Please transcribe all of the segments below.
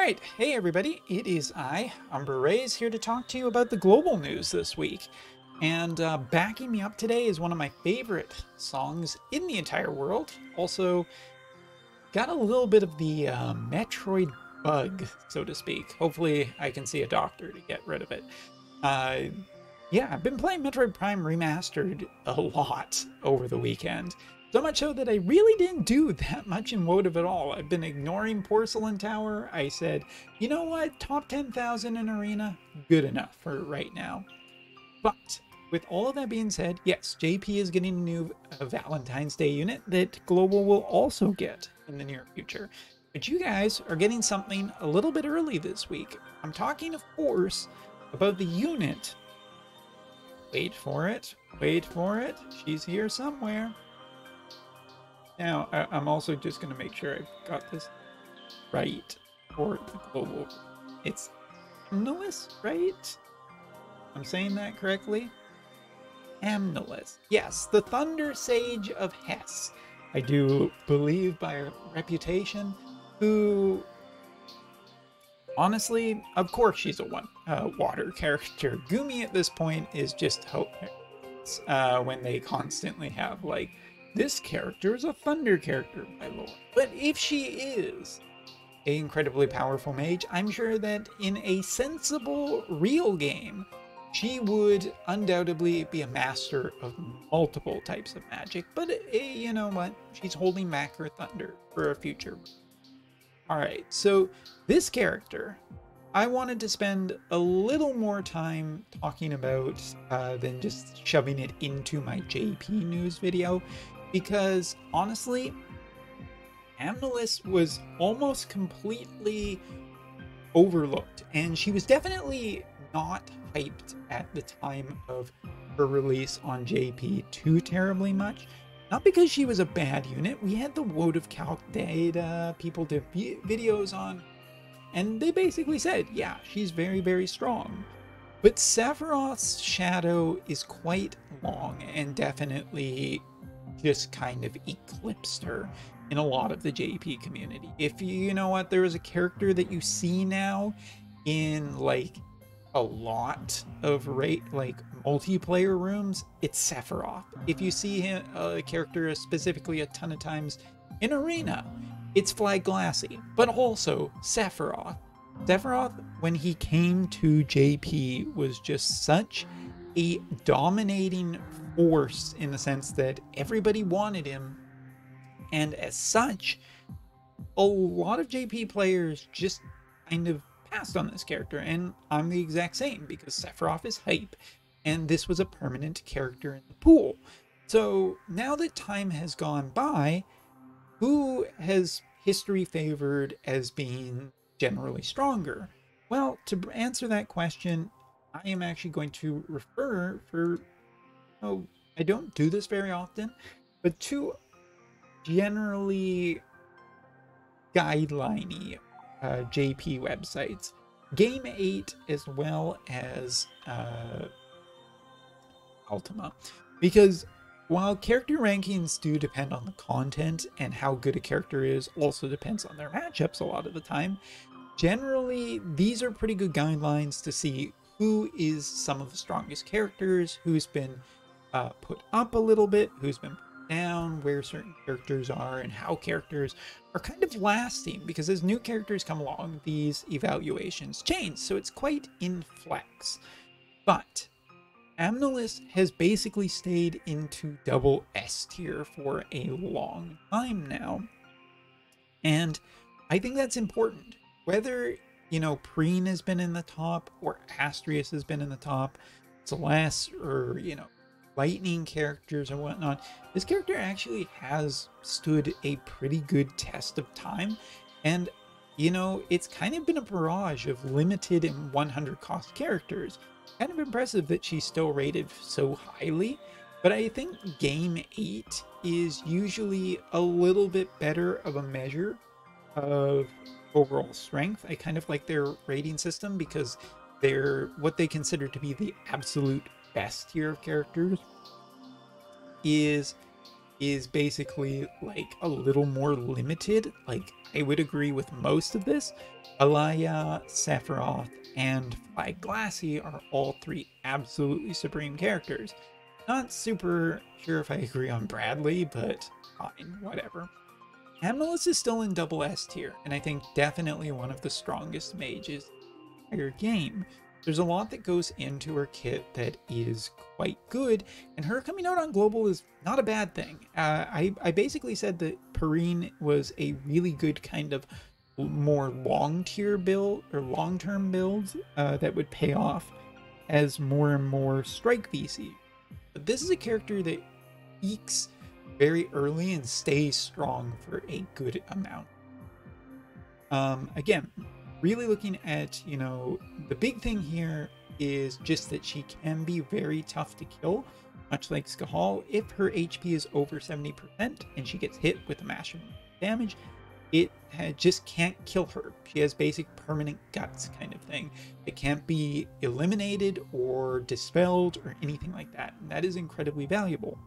Alright, hey everybody, it is I, Umber Rays, here to talk to you about the global news this week. And backing me up today is one of my favorite songs in the entire world. Also, got a little bit of the Metroid bug, so to speak. Hopefully I can see a doctor to get rid of it. Yeah, I've been playing Metroid Prime Remastered a lot over the weekend. So much so that I really didn't do that much in Wotv at all. I've been ignoring Porcelain Tower. I said, you know what, top 10,000 in Arena, good enough for right now. But with all of that being said, yes, JP is getting a new Valentine's Day unit that Global will also get in the near future. But you guys are getting something a little bit early this week. I'm talking, of course, about the unit. Wait for it. Wait for it. She's here somewhere. Now, I'm also just going to make sure I've got this right for the global. It's Amnelis, right? I'm saying that correctly? Amnelis. Yes, the Thunder Sage of Hess. I do believe by reputation, who... Honestly, of course she's a water character. Gumi at this point is just hilarious when they constantly have, like, this character is a thunder character, my lord. But if she is an incredibly powerful mage, I'm sure that in a sensible, real game, she would undoubtedly be a master of multiple types of magic. But you know what? She's holding back her thunder for a future. Alright, so this character, I wanted to spend a little more time talking about than just shoving it into my JP news video. Because, honestly, Amnelis was almost completely overlooked, and she was definitely not hyped at the time of her release on JP too terribly much. Not because she was a bad unit. We had the Wotv calc data, people did videos on, and they basically said, yeah, she's very, very strong. But Sephiroth's shadow is quite long and definitely just kind of eclipsed her in a lot of the JP community. If you know what, there is a character that you see now in like a lot of multiplayer rooms, it's Sephiroth. If you see him, a character specifically a ton of times in Arena, it's Flag Glassy, but also Sephiroth. Sephiroth, when he came to JP, was just such a dominating force in the sense that everybody wanted him, and as such, a lot of JP players just kind of passed on this character, and I'm the exact same because Sephiroth is hype, and this was a permanent character in the pool. So now that time has gone by, who has history favored as being generally stronger? Well, to answer that question, I am actually going to refer I don't do this very often, but two generally guideline-y JP websites, Game 8 as well as Ultima. Because while character rankings do depend on the content, and how good a character is also depends on their matchups a lot of the time, generally these are pretty good guidelines to see who is some of the strongest characters, who's been put up a little bit, who's been put down, where certain characters are, and how characters are kind of lasting, because as new characters come along, these evaluations change, so it's quite in flex. But Amnelis has basically stayed into double S tier for a long time now, and I think that's important. Whether, you know, Preen has been in the top, or Astrius has been in the top, Celeste, or, you know, lightning characters and whatnot, this character actually has stood a pretty good test of time. And, you know, it's kind of been a barrage of limited and 100 cost characters. Kind of impressive that she's still rated so highly, but I think Game 8 is usually a little bit better of a measure of overall strength. I kind of like their rating system because they're what they consider to be the absolute best tier of characters is is basically like a little more limited. Like, I would agree with most of this. Alaya, Sephiroth, and Fly Glassy are all three absolutely supreme characters. Not super sure if I agree on Bradley, but fine, whatever. Amnelis is still in double S tier, and I think definitely one of the strongest mages in the entire game. There's a lot that goes into her kit that is quite good, and her coming out on global is not a bad thing. I basically said that Perrine was a really good kind of more long tier build or long-term build that would pay off as more and more strike VC. But this is a character that peaks very early and stays strong for a good amount. Again, really looking at, you know, the big thing here is just that she can be very tough to kill, much like Skahal. If her HP is over 70% and she gets hit with a massive damage, it just can't kill her. She has basic permanent guts kind of thing. It can't be eliminated or dispelled or anything like that, and that is incredibly valuable.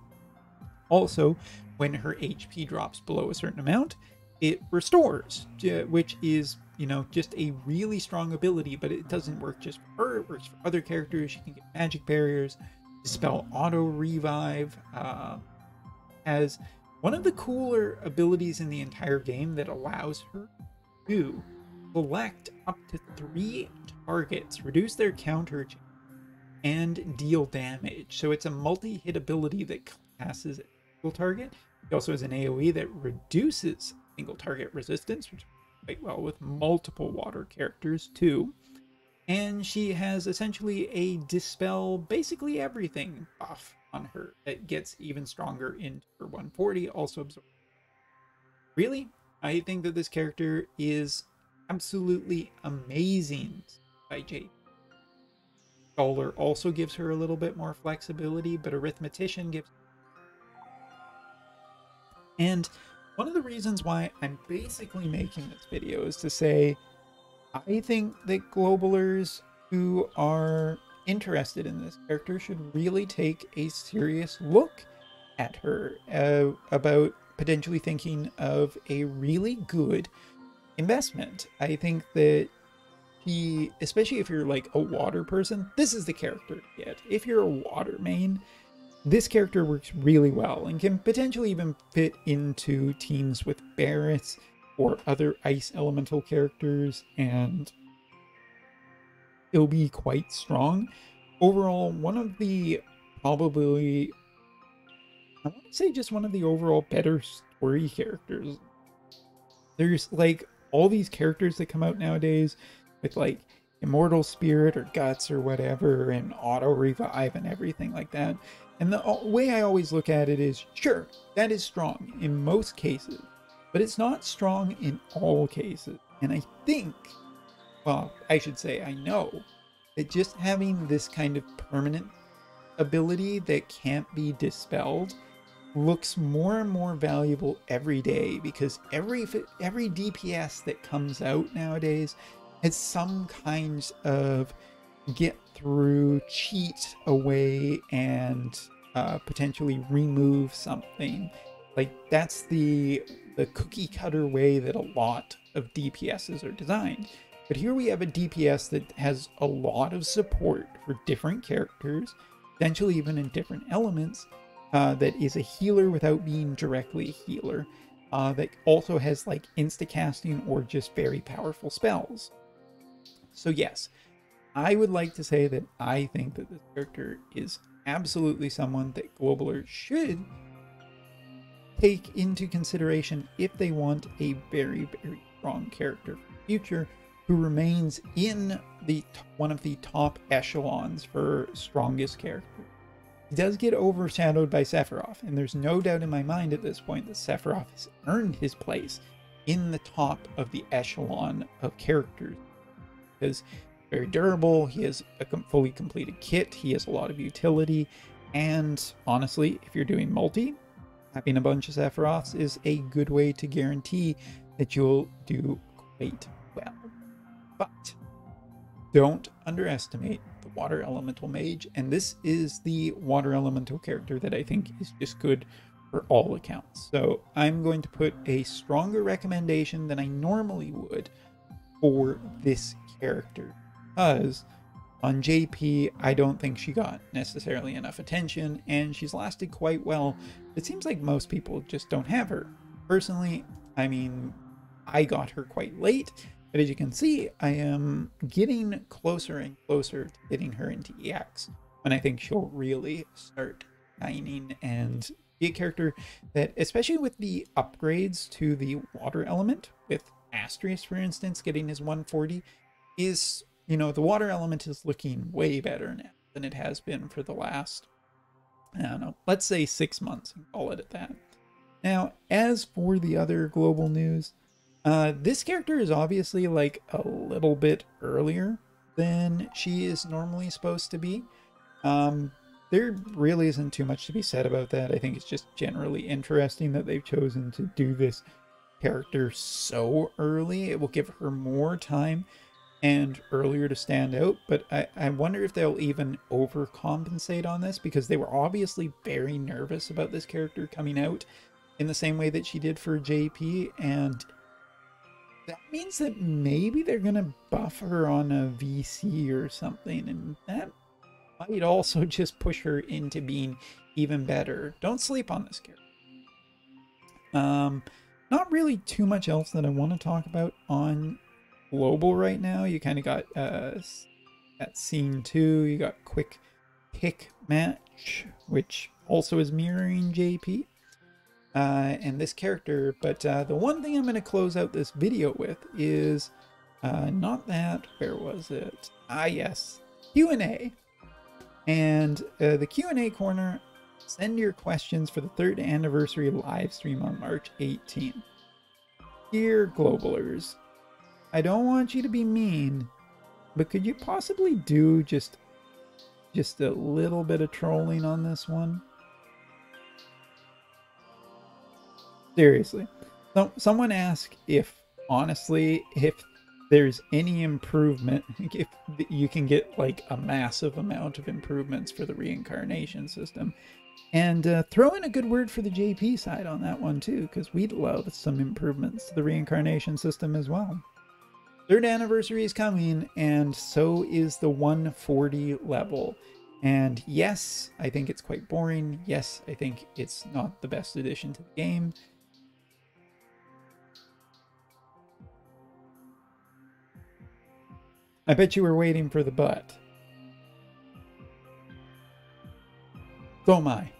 Also, when her HP drops below a certain amount, it restores, which is, you know, just a really strong ability, but it doesn't work just for her, it works for other characters. She can get magic barriers, dispel auto revive, as one of the cooler abilities in the entire game that allows her to select up to 3 targets, reduce their counter, and deal damage. So it's a multi-hit ability that passes a single target. It also has an AoE that reduces single target resistance, which works quite well with multiple water characters too. And she has essentially a dispel basically everything buff on her that gets even stronger into her 140, also absorb. Really, I think that this character is absolutely amazing by Jade. Scholar also gives her a little bit more flexibility, but Arithmetician gives. And one of the reasons why I'm basically making this video is to say, I think that globalers who are interested in this character should really take a serious look at her, about potentially thinking of a really good investment. I think that especially if you're like a water person, this is the character to get. If you're a water main, this character works really well and can potentially even fit into teams with Barrett or other ice elemental characters, and it'll be quite strong. Overall, one of the probably, I want to say just one of the overall better story characters. There's like all these characters that come out nowadays with like Immortal Spirit or Guts or whatever, and Auto Revive and everything like that. And the way I always look at it is, sure, that is strong in most cases, but it's not strong in all cases. And I think, well, I should say I know, that just having this kind of permanent ability that can't be dispelled looks more and more valuable every day, because every DPS that comes out nowadays has some kinds of get through, cheat away, and potentially remove something. Like, that's the cookie cutter way that a lot of DPSs are designed. But here we have a DPS that has a lot of support for different characters, potentially even in different elements, that is a healer without being directly a healer, that also has like insta-casting or just very powerful spells. So yes, I would like to say that I think that this character is absolutely someone that globalers should take into consideration if they want a very, very strong character for the future, who remains in the one of the top echelons for strongest character. He does get overshadowed by Sephiroth, and there's no doubt in my mind at this point that Sephiroth has earned his place in the top of the echelon of characters, because very durable, he has a fully completed kit, he has a lot of utility, and honestly, if you're doing multi, having a bunch of Sephiroths is a good way to guarantee that you'll do quite well. But don't underestimate the water elemental mage, and this is the water elemental character that I think is just good for all accounts. So I'm going to put a stronger recommendation than I normally would for this character, because on JP, I don't think she got necessarily enough attention, and she's lasted quite well. It seems like most people just don't have her. Personally, I mean, I got her quite late, but as you can see, I am getting closer and closer to getting her into EX, when I think she'll really start shining and be a character that, especially with the upgrades to the water element, with Astrius, for instance, getting his 140, is, you know, the water element is looking way better now than it has been for the last, I don't know, let's say 6 months and call it at that. Now, as for the other global news, this character is obviously like a little bit earlier than she is normally supposed to be. There really isn't too much to be said about that. I think it's just generally interesting that they've chosen to do this character so early. It will give her more time and earlier to stand out, but I wonder if they'll even overcompensate on this, because they were obviously very nervous about this character coming out in the same way that she did for JP, and that means that maybe they're gonna buff her on a VC or something, and that might also just push her into being even better. Don't sleep on this character. Not really too much else that I want to talk about on global right now. You kind of got that scene 2, you got quick pick match, which also is mirroring JP and this character. But the one thing I'm going to close out this video with is not that, where was it? Yes, Q&A. And the Q&A corner, send your questions for the 3rd anniversary live stream on March 18th. Dear Globalers, I don't want you to be mean, but could you possibly do just a little bit of trolling on this one? Seriously. Someone asked if, honestly, if there's any improvement, if you can get like a massive amount of improvements for the reincarnation system. And throw in a good word for the JP side on that one too, because we'd love some improvements to the reincarnation system as well. 3rd anniversary is coming, and so is the 140 level. And yes, I think it's quite boring. Yes, I think it's not the best addition to the game. I bet you were waiting for the but. So am I.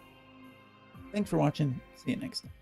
Thanks for watching. See you next time.